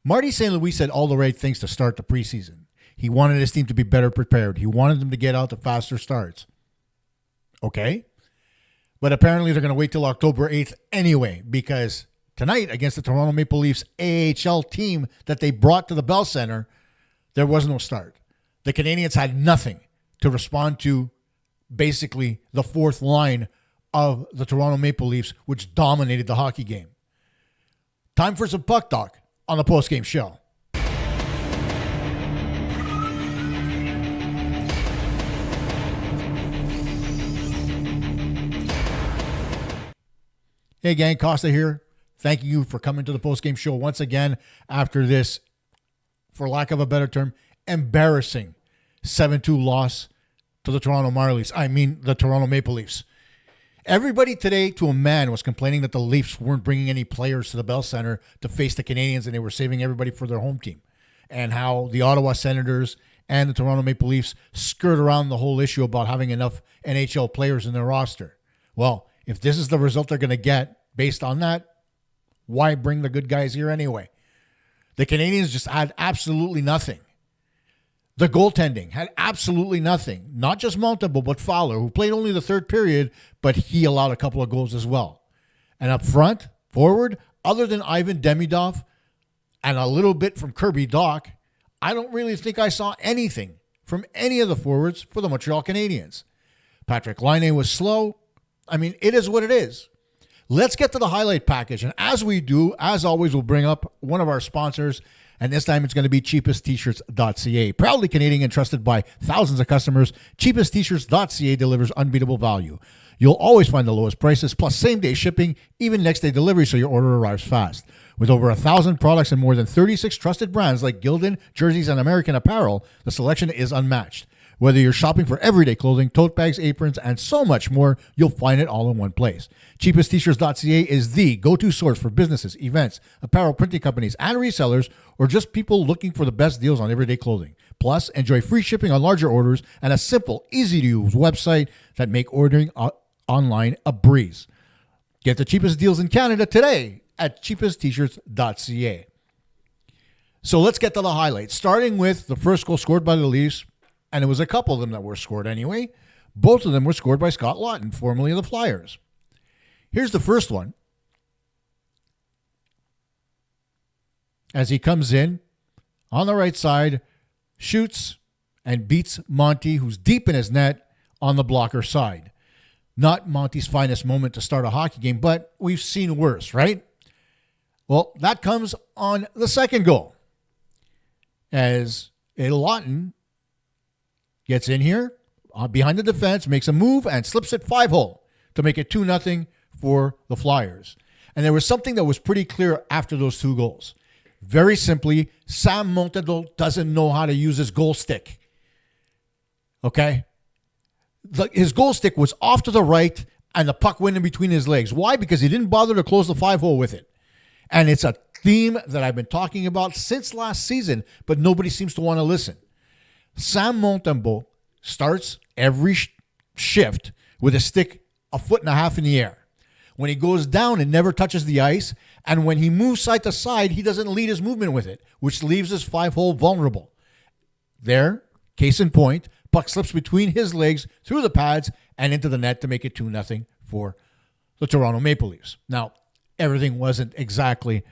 Marty St. Louis said all the right things to start the preseason. He wanted his team to be better prepared. He wanted them to get out to faster starts. Okay? But apparently they're going to wait till October 8th anyway, because tonight against the Toronto Maple Leafs AHL team that they brought to the Bell Center, there was no start. The Canadiens had nothing to respond to basically the fourth line of the Toronto Maple Leafs, which dominated the hockey game. Time for some puck talk on the postgame show. Hey gang, Kosta here. Thanking you for coming to the postgame show once again after this, for lack of a better term, embarrassing 7-2 loss to the Toronto the Toronto Maple Leafs. Everybody today, to a man, was complaining that the Leafs weren't bringing any players to the Bell Center to face the Canadiens and they were saving everybody for their home team. And how the Ottawa Senators and the Toronto Maple Leafs skirt around the whole issue about having enough NHL players in their roster. Well, if this is the result they're going to get based on that, why bring the good guys here anyway? The Canadiens just had absolutely nothing. The goaltending had absolutely nothing. Not just Montembeault, but Fowler, who played only the third period, but he allowed a couple of goals as well. And up front, forward, other than Ivan Demidov and a little bit from Kirby Dach, I don't really think I saw anything from any of the forwards for the Montreal Canadiens. Patrick Laine was slow. I mean, it is what it is. Let's get to the highlight package. And as we do, as always, we'll bring up one of our sponsors. And this time it's going to be cheapesttshirts.ca. Proudly Canadian and trusted by thousands of customers, cheapesttshirts.ca delivers unbeatable value. You'll always find the lowest prices, plus same-day shipping, even next-day delivery, so your order arrives fast. With over 1,000 products and more than 36 trusted brands like Gildan, Jerseys, and American Apparel, the selection is unmatched. Whether you're shopping for everyday clothing, tote bags, aprons, and so much more, you'll find it all in one place. Cheapesttshirts.ca is the go-to source for businesses, events, apparel printing companies, and resellers, or just people looking for the best deals on everyday clothing. Plus, enjoy free shipping on larger orders and a simple, easy-to-use website that make ordering online a breeze. Get the cheapest deals in Canada today at cheapesttshirts.ca. So let's get to the highlights, starting with the first goal scored by the Leafs. And it was a couple of them that were scored anyway. Both of them were scored by Scott Laughton, formerly of the Flyers. Here's the first one. As he comes in on the right side, shoots and beats Monty, who's deep in his net on the blocker side. Not Monty's finest moment to start a hockey game, but we've seen worse, right? Well, that comes on the second goal. As Laughton gets in here, behind the defense, makes a move, and slips it 5-hole to make it 2-0 for the Flyers. And there was something that was pretty clear after those two goals. Very simply, Sam Montembeault doesn't know how to use his goal stick. Okay? His goal stick was off to the right, and the puck went in between his legs. Why? Because he didn't bother to close the 5-hole with it. And it's a theme that I've been talking about since last season, but nobody seems to want to listen. Sam Montembeault starts every shift with a stick 1.5 feet in the air. When he goes down, it never touches the ice. And when he moves side to side, he doesn't lead his movement with it, which leaves his 5-hole vulnerable. There, case in point, puck slips between his legs through the pads and into the net to make it 2-0 for the Toronto Maple Leafs. Now, everything wasn't exactly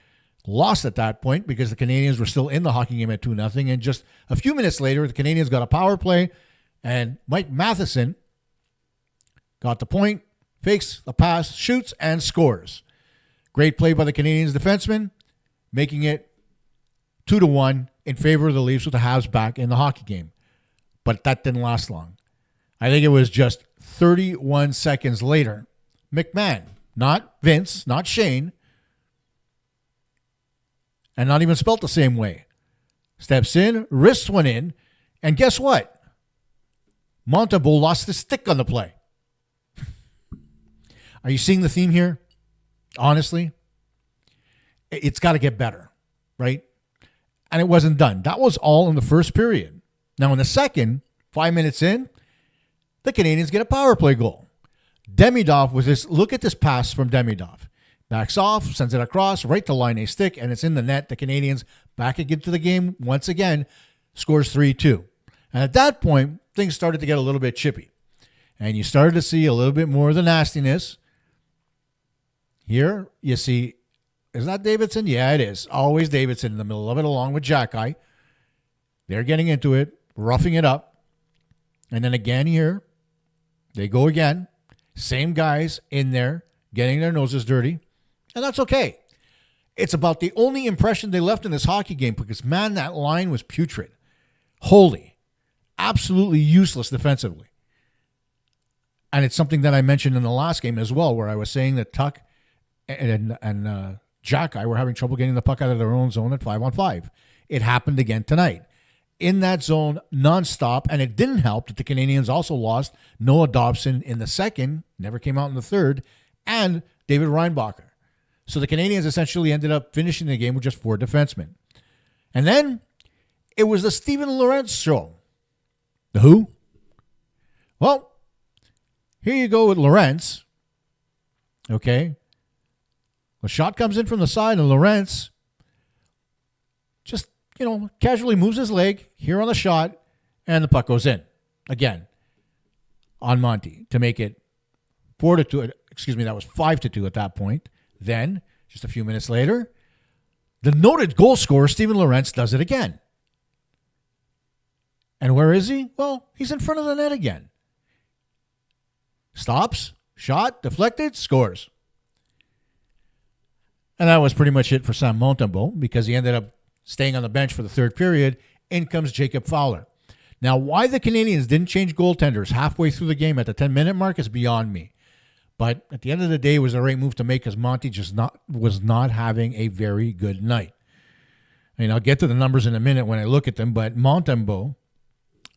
lost at that point because the Canadiens were still in the hockey game at 2-0. And just a few minutes later, the Canadiens got a power play, and Mike Matheson got the point, fakes the pass, shoots, and scores. Great play by the Canadiens defenseman, making it 2-1 in favor of the Leafs with the Habs back in the hockey game. But that didn't last long. I think it was just 31 seconds later, McMahon, not Vince, not Shane, and not even spelt the same way, steps in, wrists one in, and guess what? Montembeault lost his stick on the play. Are you seeing the theme here? Honestly, it's got to get better, right? And it wasn't done. That was all in the first period. Now in the second, 5 minutes in, the Canadiens get a power play goal. Demidov with this, look at this pass from Demidov. Backs off, sends it across, right to line A stick, and it's in the net. The Canadiens back into the game once again, scores 3-2. And at that point, things started to get a little bit chippy. And you started to see a little bit more of the nastiness. Here, you see, is that Davidson? Yeah, it is. Always Davidson in the middle of it, along with Jacky. They're getting into it, roughing it up. And then again here, they go again. Same guys in there, getting their noses dirty. And that's okay. It's about the only impression they left in this hockey game because, man, that line was putrid. Holy. Absolutely useless defensively. And it's something that I mentioned in the last game as well, where I was saying that Tuck and Jacky were having trouble getting the puck out of their own zone at 5-on-5. It happened again tonight. In that zone, nonstop, and it didn't help that the Canadiens also lost Noah Dobson in the second, never came out in the third, and David Reinbacher. So the Canadiens essentially ended up finishing the game with just 4 defensemen. And then it was the Steven Lorentz show. The who? Well, here you go with Lorentz. Okay. The shot comes in from the side, and Lorentz just, casually moves his leg here on the shot, and the puck goes in. Again, on Monty to make it 4-2. Excuse me, that was 5-2 at that point. Then, just a few minutes later, the noted goal scorer, Steven Lorentz, does it again. And where is he? Well, he's in front of the net again. Stops, shot, deflected, scores. And that was pretty much it for Sam Montembeault because he ended up staying on the bench for the third period. In comes Jacob Fowler. Now, why the Canadiens didn't change goaltenders halfway through the game at the 10-minute mark is beyond me. But at the end of the day, it was the right move to make because Monty was not having a very good night. And I'll get to the numbers in a minute when I look at them, but Montembeault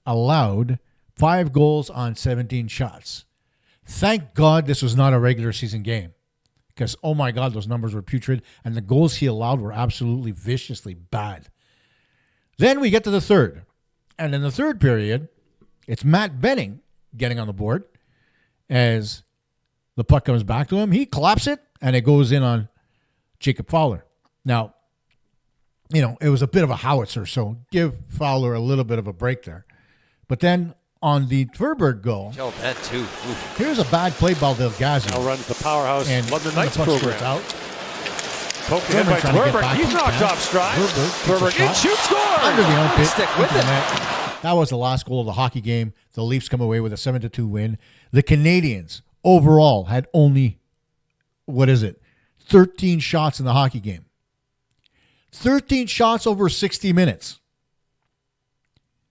allowed 5 goals on 17 shots. Thank God this was not a regular season game because, oh my God, those numbers were putrid, and the goals he allowed were absolutely viciously bad. Then we get to the third, and in the third period, it's Matt Benning getting on the board as the puck comes back to him. He claps it, and it goes in on Jacob Fowler. Now, it was a bit of a howitzer, so give Fowler a little bit of a break there. But then on the Tverberg goal, that too. Oof. Here's a bad play by Delgazzi. Now runs the powerhouse and London Knights program. Out. Poked in by Tverberg. He's knocked off stride. Tverberg in, shoots, score! Under the armpit. Stick with it. That was the last goal of the hockey game. The Leafs come away with a 7-2 win. The Canadiens overall had only, 13 shots in the hockey game. 13 shots over 60 minutes.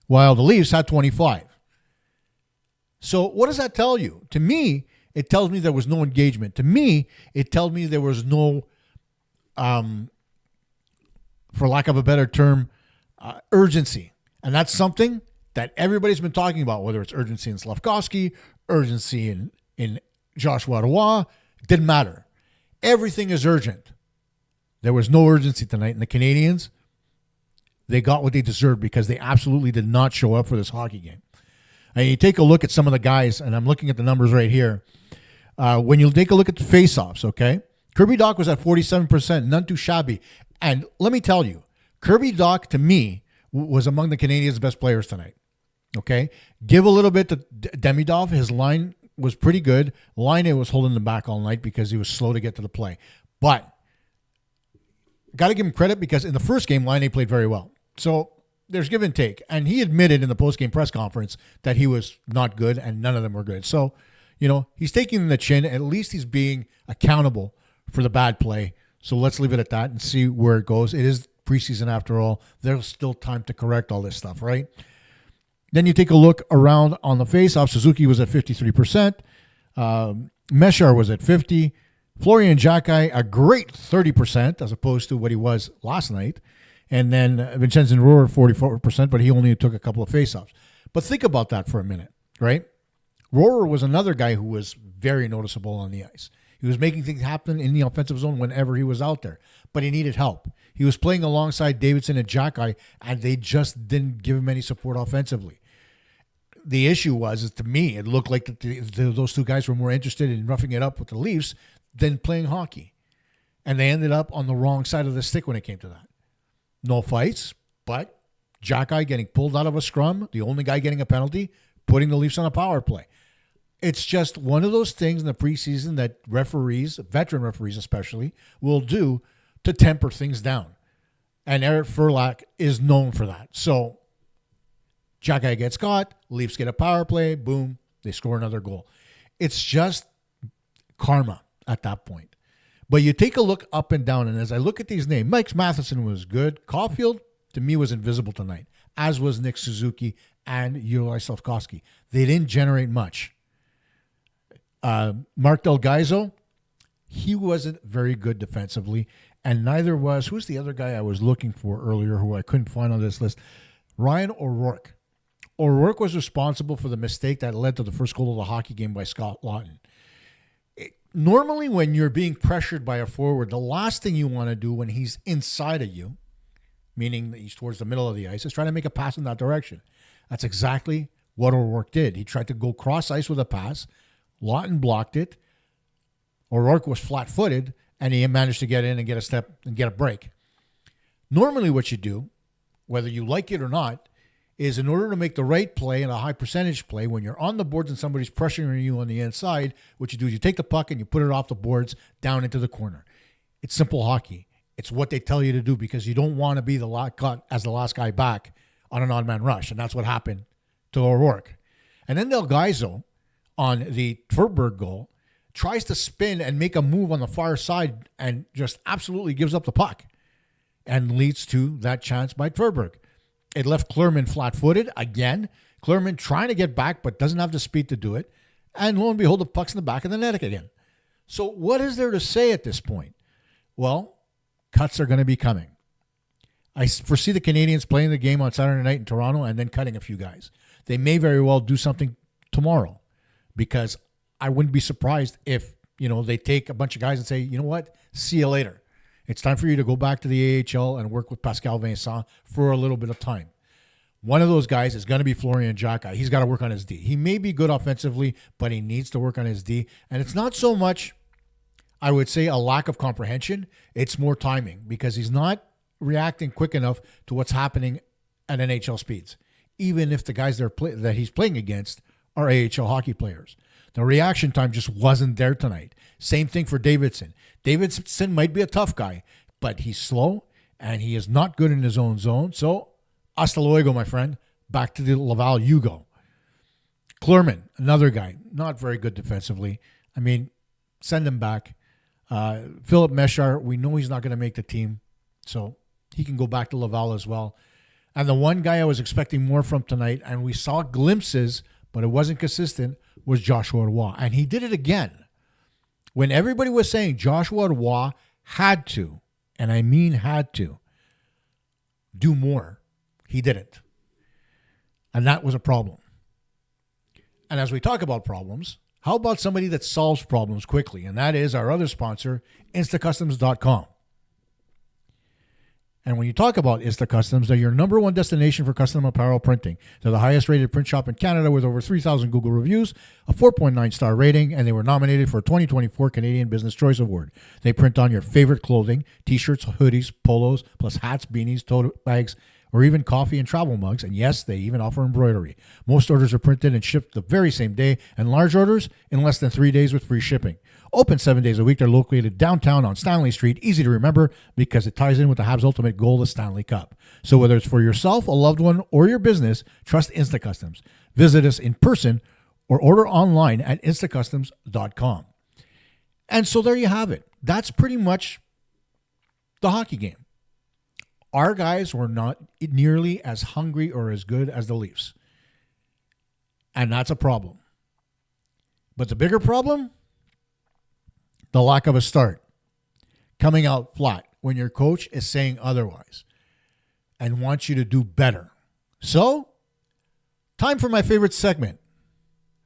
While the Leafs had 25. So what does that tell you? To me, it tells me there was no engagement. To me, it tells me there was no, for lack of a better term, urgency. And that's something that everybody's been talking about, whether it's urgency in Slafkovsky, urgency in Joshua Roy. It didn't matter. Everything is urgent. There was no urgency tonight. And the Canadiens, they got what they deserved because they absolutely did not show up for this hockey game. And you take a look at some of the guys, and I'm looking at the numbers right here. When you take a look at the faceoffs, okay? Kirby Dach was at 47%, none too shabby. And let me tell you, Kirby Dach, to me, was among the Canadiens' best players tonight, okay? Give a little bit to Demidov. His line was pretty good. Laine was holding them back all night because he was slow to get to the play. But got to give him credit because in the first game, Laine played very well. So there's give and take. And he admitted in the post-game press conference that he was not good and none of them were good. So, he's taking the chin. At least he's being accountable for the bad play. So let's leave it at that and see where it goes. It is preseason after all. There's still time to correct all this stuff, right? Then you take a look around on the face-off. Suzuki was at 53%. Meshar was at 50%. Florian Jacky, a great 30% as opposed to what he was last night. And then Vincenzo Rohr, 44%, but he only took a couple of faceoffs. But think about that for a minute, right? Rohr was another guy who was very noticeable on the ice. He was making things happen in the offensive zone whenever he was out there, but he needed help. He was playing alongside Davidson and Jacky, and they just didn't give him any support offensively. The issue was, to me, it looked like those two guys were more interested in roughing it up with the Leafs than playing hockey. And they ended up on the wrong side of the stick when it came to that. No fights, but Jack-Eye getting pulled out of a scrum, the only guy getting a penalty, putting the Leafs on a power play. It's just one of those things in the preseason that referees, veteran referees especially, will do to temper things down. And Eric Furlack is known for that. So Jack-Eye gets caught, Leafs get a power play, boom, they score another goal. It's just karma at that point. But you take a look up and down, and as I look at these names, Mike Matheson was good. Caulfield, to me, was invisible tonight, as was Nick Suzuki and Uli Slafkovsky. They didn't generate much. Mark Del Gaizo, he wasn't very good defensively, and neither was, who's the other guy I was looking for earlier who I couldn't find on this list? Ryan O'Rourke. O'Rourke was responsible for the mistake that led to the first goal of the hockey game by Scott Laughton. Normally, when you're being pressured by a forward, the last thing you want to do when he's inside of you, meaning that he's towards the middle of the ice, is try to make a pass in that direction. That's exactly what O'Rourke did. He tried to go cross ice with a pass. Laughton blocked it. O'Rourke was flat-footed, and he managed to get in and get a step and get a break. Normally what you do, whether you like it or not, is in order to make the right play and a high percentage play, when you're on the boards and somebody's pressuring you on the inside, what you do is you take the puck and you put it off the boards down into the corner. It's simple hockey. It's what they tell you to do because you don't want to be caught as the last guy back on an odd man rush, and that's what happened to O'Rourke. And then Del Gaizo, on the Tverberg goal, tries to spin and make a move on the far side and just absolutely gives up the puck and leads to that chance by Tverberg. It left Klurman flat-footed again. Klurman trying to get back but doesn't have the speed to do it. And lo and behold, the puck's in the back of the net again. So what is there to say at this point? Well, cuts are going to be coming. I foresee the Canadiens playing the game on Saturday night in Toronto and then cutting a few guys. They may very well do something tomorrow because I wouldn't be surprised if, they take a bunch of guys and say, you know what, see you later. It's time for you to go back to the AHL and work with Pascal Vincent for a little bit of time. One of those guys is going to be Florian Jack-Eye. He's got to work on his D. He may be good offensively, but he needs to work on his D. And it's not so much, I would say, a lack of comprehension. It's more timing because he's not reacting quick enough to what's happening at NHL speeds, even if the guys that he's playing against are AHL hockey players. The reaction time just wasn't there tonight. Same thing for Davidson. Davidson might be a tough guy, but he's slow and he is not good in his own zone. So, hasta luego, my friend. Back to the Laval you go. Klurman, another guy, not very good defensively. I mean, send him back. Philip Meshar, we know he's not going to make the team, so he can go back to Laval as well. And the one guy I was expecting more from tonight, and we saw glimpses, but it wasn't consistent, was Joshua Roy. And he did it again. When everybody was saying Joshua Roy had to, and I mean had to, do more, he didn't. And that was a problem. And as we talk about problems, how about somebody that solves problems quickly? And that is our other sponsor, instacustoms.com. And when you talk about InstaCustoms, they're your number one destination for custom apparel printing. They're the highest rated print shop in Canada with over 3,000 Google reviews, a 4.9 star rating, and they were nominated for a 2024 Canadian Business Choice Award. They print on your favorite clothing, t-shirts, hoodies, polos, plus hats, beanies, tote bags, or even coffee and travel mugs. And yes, they even offer embroidery. Most orders are printed and shipped the very same day, and large orders in less than 3 days with free shipping. Open 7 days a week. They're located downtown on Stanley Street. Easy to remember because it ties in with the Habs' ultimate goal, the Stanley Cup. So whether it's for yourself, a loved one, or your business, trust InstaCustoms. Visit us in person or order online at instacustoms.com. And so there you have it. That's pretty much the hockey game. Our guys were not nearly as hungry or as good as the Leafs. And that's a problem. But the bigger problem? The lack of a start. Coming out flat when your coach is saying otherwise and wants you to do better. So, time for my favorite segment.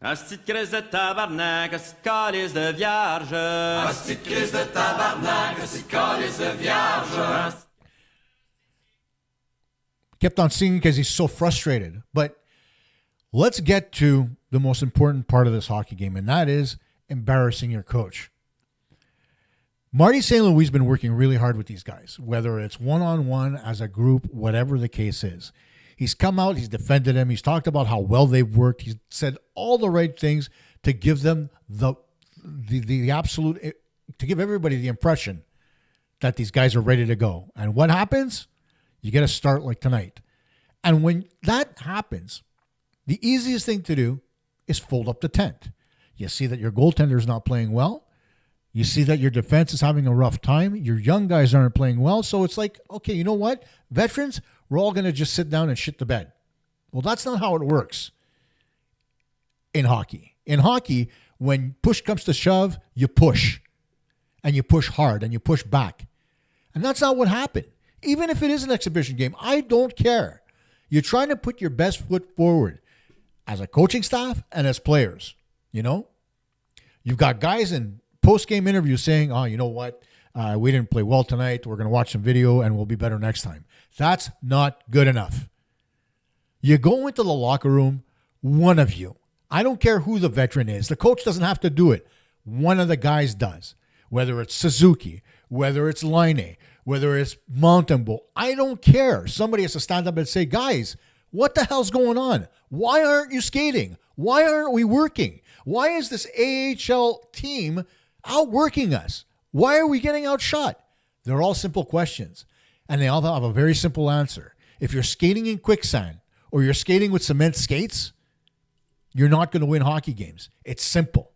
Asti de crise de tabarnak, asti de calice de vierge. Asti de crise de tabarnak, asti de calice de vierge. Kept on singing because he's so frustrated. But let's get to the most important part of this hockey game, and that is embarrassing your coach. Marty St. Louis has been working really hard with these guys, whether it's one-on-one, as a group, whatever the case is. He's come out, he's defended them, he's talked about how well they've worked, he's said all the right things to give them the absolute, to give everybody the impression that these guys are ready to go. And what happens? You get a start like tonight. And when that happens, the easiest thing to do is fold up the tent. You see that your goaltender is not playing well. You see that your defense is having a rough time. Your young guys aren't playing well. So it's like, okay, you know what? Veterans, we're all going to just sit down and shit the bed. Well, that's not how it works in hockey. In hockey, when push comes to shove, you push. And you push hard and you push back. And that's not what happened. Even if it is an exhibition game, I don't care. You're trying to put your best foot forward as a coaching staff and as players. You know? You've got guys in post-game interviews saying, oh, you know what? We didn't play well tonight. We're going to watch some video and we'll be better next time. That's not good enough. You go into the locker room, one of you. I don't care who the veteran is. The coach doesn't have to do it. One of the guys does. Whether it's Suzuki, whether it's Laine, whether it's Montembeault, I don't care. Somebody has to stand up and say, guys, what the hell's going on? Why aren't you skating? Why aren't we working? Why is this AHL team outworking us? Why are we getting outshot? They're all simple questions, and they all have a very simple answer. If you're skating in quicksand or you're skating with cement skates, you're not going to win hockey games. It's simple.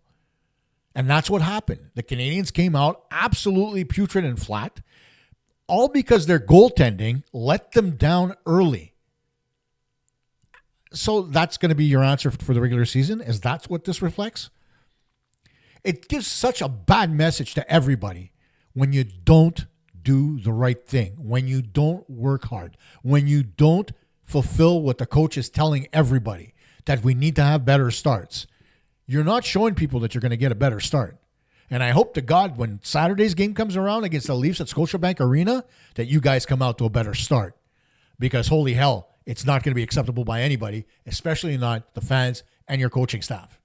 And that's what happened. The Canadiens came out absolutely putrid and flat, all because their goaltending let them down early. So that's going to be your answer for the regular season? Is that what this reflects? It gives such a bad message to everybody when you don't do the right thing, when you don't work hard, when you don't fulfill what the coach is telling everybody, that we need to have better starts. You're not showing people that you're going to get a better start. And I hope to God when Saturday's game comes around against the Leafs at Scotiabank Arena that you guys come out to a better start. Because holy hell, it's not going to be acceptable by anybody, especially not the fans and your coaching staff.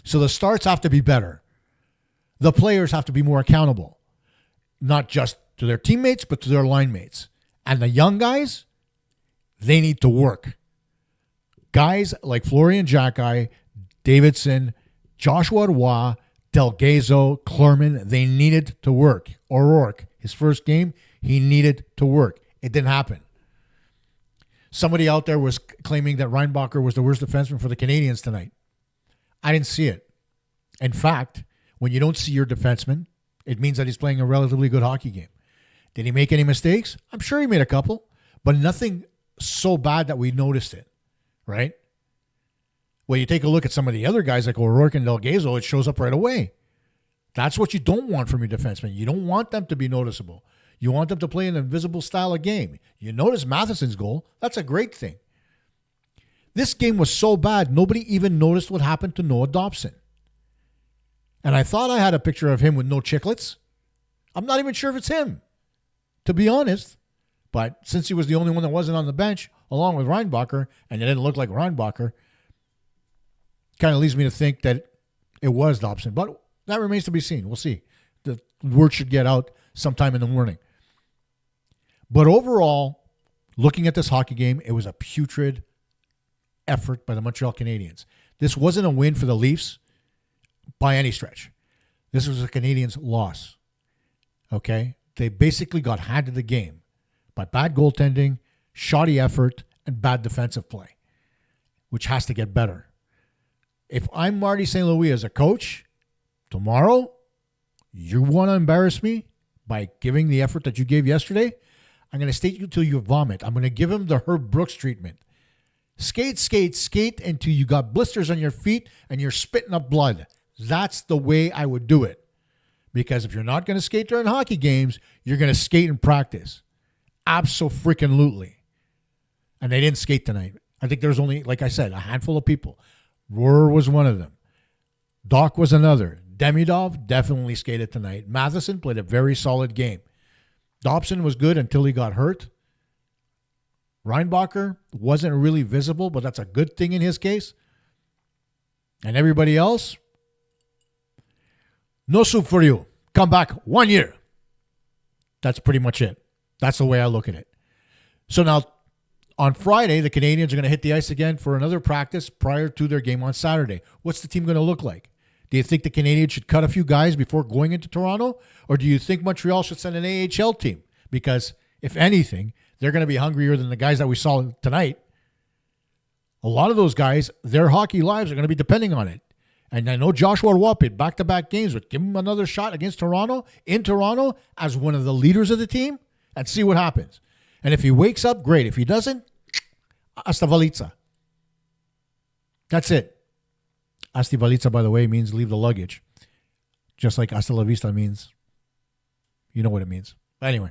So the starts have to be better. The players have to be more accountable, not just to their teammates, but to their line mates. And the young guys, they need to work. Guys like Florian Jacki, Davidson, Joshua Roy, Delgado, Clermont, they needed to work. O'Rourke, his first game, he needed to work. It didn't happen. Somebody out there was claiming that Reinbacher was the worst defenseman for the Canadiens tonight. I didn't see it. In fact, when you don't see your defenseman, it means that he's playing a relatively good hockey game. Did he make any mistakes? I'm sure he made a couple, but nothing so bad that we noticed it, right? Well, you take a look at some of the other guys like O'Rourke and Delgado, it shows up right away. That's what you don't want from your defenseman. You don't want them to be noticeable. You want them to play an invisible style of game. You notice Matheson's goal. That's a great thing. This game was so bad, nobody even noticed what happened to Noah Dobson. And I thought I had a picture of him with no chiclets. I'm not even sure if it's him, to be honest. But since he was the only one that wasn't on the bench, along with Reinbacher, and it didn't look like Reinbacher, kind of leads me to think that it was Dobson. But that remains to be seen. We'll see. The word should get out sometime in the morning. But overall, looking at this hockey game, it was a putrid effort by the Montreal Canadiens. This wasn't a win for the Leafs by any stretch. This was a Canadiens loss. Okay? They basically got handed the game by bad goaltending, shoddy effort, and bad defensive play, which has to get better. If I'm Marty St. Louis as a coach, tomorrow, you want to embarrass me by giving the effort that you gave yesterday? I'm going to skate you till you vomit. I'm going to give him the Herb Brooks treatment. Skate, skate, skate until you got blisters on your feet and you're spitting up blood. That's the way I would do it. Because if you're not going to skate during hockey games, you're going to skate in practice. Abso-freaking-lutely. And they didn't skate tonight. I think there's only, like I said, a handful of people. Rohrer was one of them. Doc was another. Demidov definitely skated tonight. Matheson played a very solid game. Dobson was good until he got hurt. Reinbacher wasn't really visible, but that's a good thing in his case. And everybody else, no soup for you. come back 1 year. That's pretty much it. That's the way I look at it. So now, on Friday, the Canadiens are going to hit the ice again for another practice prior to their game on Saturday. What's the team going to look like? Do you think the Canadiens should cut a few guys before going into Toronto? Or do you think Montreal should send an AHL team? Because, if anything, they're going to be hungrier than the guys that we saw tonight. A lot of those guys, their hockey lives are going to be depending on it. And I know Joshua Roy played back-to-back games, but give him another shot against Toronto, in Toronto, as one of the leaders of the team, and see what happens. And if he wakes up, great. If he doesn't, hasta valitza. That's it. Hasta valitza, by the way, means leave the luggage. Just like hasta la vista means, you know what it means. Anyway,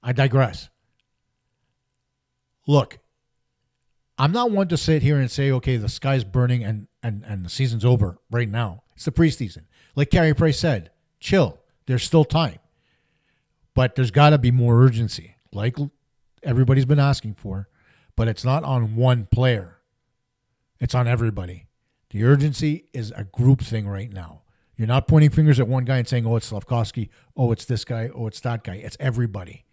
I digress. Look, I'm not one to sit here and say, okay, the sky's burning and the season's over right now. It's the preseason. Like Carey Price said, chill. There's still time. But there's got to be more urgency, like everybody's been asking for. But it's not on one player. It's on everybody. The urgency is a group thing right now. You're not pointing fingers at one guy and saying, oh, it's Slafkovsky, oh, it's this guy, oh, it's that guy. It's everybody.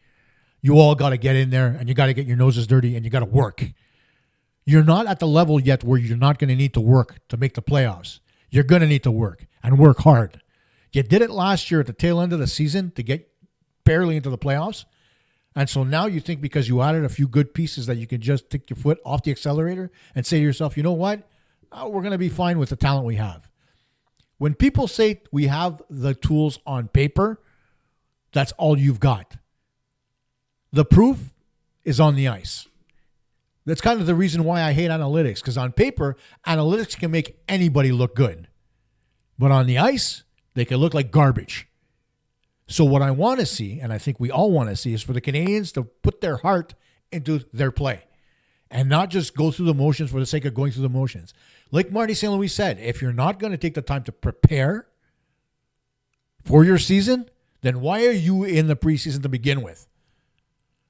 You all got to get in there, and you got to get your noses dirty, and you got to work. You're not at the level yet where you're not going to need to work to make the playoffs. You're going to need to work, and work hard. You did it last year at the tail end of the season to get barely into the playoffs. And so now you think because you added a few good pieces that you can just take your foot off the accelerator and say to yourself, you know what? We're going to be fine with the talent we have. When people say we have the tools on paper, that's all you've got. The proof is on the ice. That's kind of the reason why I hate analytics, because on paper, analytics can make anybody look good. But on the ice, they can look like garbage. So what I want to see, and I think we all want to see, is for the Canadiens to put their heart into their play and not just go through the motions for the sake of going through the motions. Like Marty St. Louis said, if you're not going to take the time to prepare for your season, then why are you in the preseason to begin with?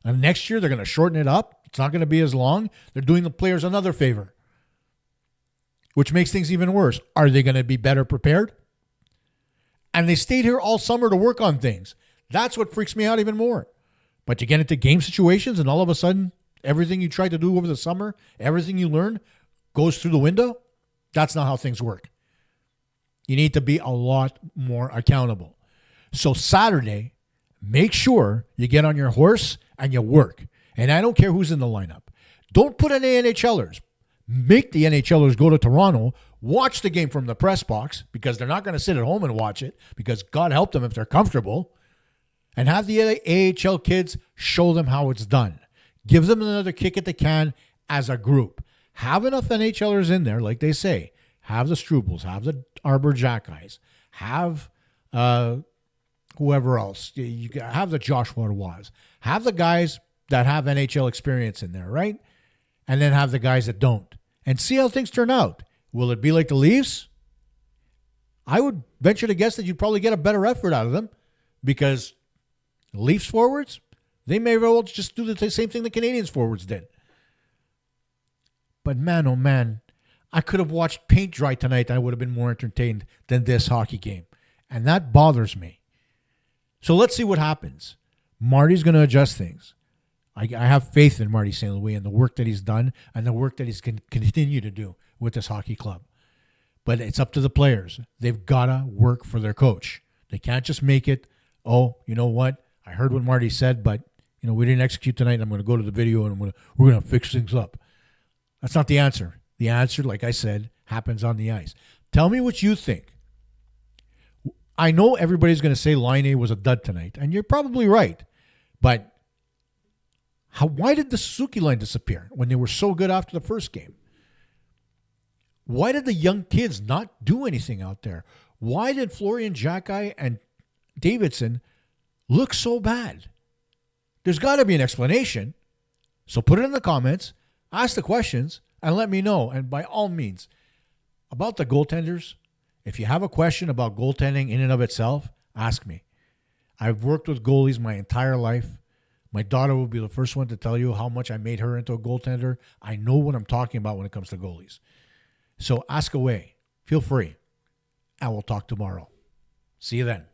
And next year, they're going to shorten it up. It's not going to be as long. They're doing the players another favor, which makes things even worse. Are they going to be better prepared? And they stayed here all summer to work on things. That's what freaks me out even more. But you get into game situations and all of a sudden, everything you tried to do over the summer, everything you learned goes through the window. That's not how things work. You need to be a lot more accountable. So Saturday, make sure you get on your horse and you work. And I don't care who's in the lineup. Don't put any NHLers. Make the NHLers go to Toronto, watch the game from the press box, because they're not going to sit at home and watch it, because God help them if they're comfortable, and have the AHL kids show them how it's done. Give them another kick at the can as a group. Have enough NHLers in there, like they say. Have the Strubles, have the Arbor Jackeyes, have whoever else. You have the Joshua Roys. Have the guys that have NHL experience in there, right? And then have the guys that don't. And see how things turn out. Will it be like the Leafs? I would venture to guess that you'd probably get a better effort out of them, because the Leafs forwards, they may very well just do the same thing the Canadiens forwards did. But man, oh man, I could have watched paint dry tonight and I would have been more entertained than this hockey game. And that bothers me. So let's see what happens. Marty's going to adjust things. I have faith in Marty St. Louis and the work that he's done and the work that he's going to continue to do with this hockey club. But it's up to the players. They've got to work for their coach. They can't just make it, oh, you know what? I heard what Marty said, but we didn't execute tonight. I'm going to go to the video and we're going to fix things up. That's not the answer. The answer, like I said, happens on the ice. Tell me what you think. I know everybody's going to say Line A was a dud tonight, and you're probably right. But why did the Suzuki line disappear when they were so good after the first game? Why did the young kids not do anything out there? Why did Florian Xhekaj and Davidson look so bad? There's got to be an explanation. So put it in the comments, ask the questions, and let me know. And by all means, about the goaltenders, if you have a question about goaltending in and of itself, ask me. I've worked with goalies my entire life. My daughter will be the first one to tell you how much I made her into a goaltender. I know what I'm talking about when it comes to goalies. So ask away. Feel free. And we'll talk tomorrow. See you then.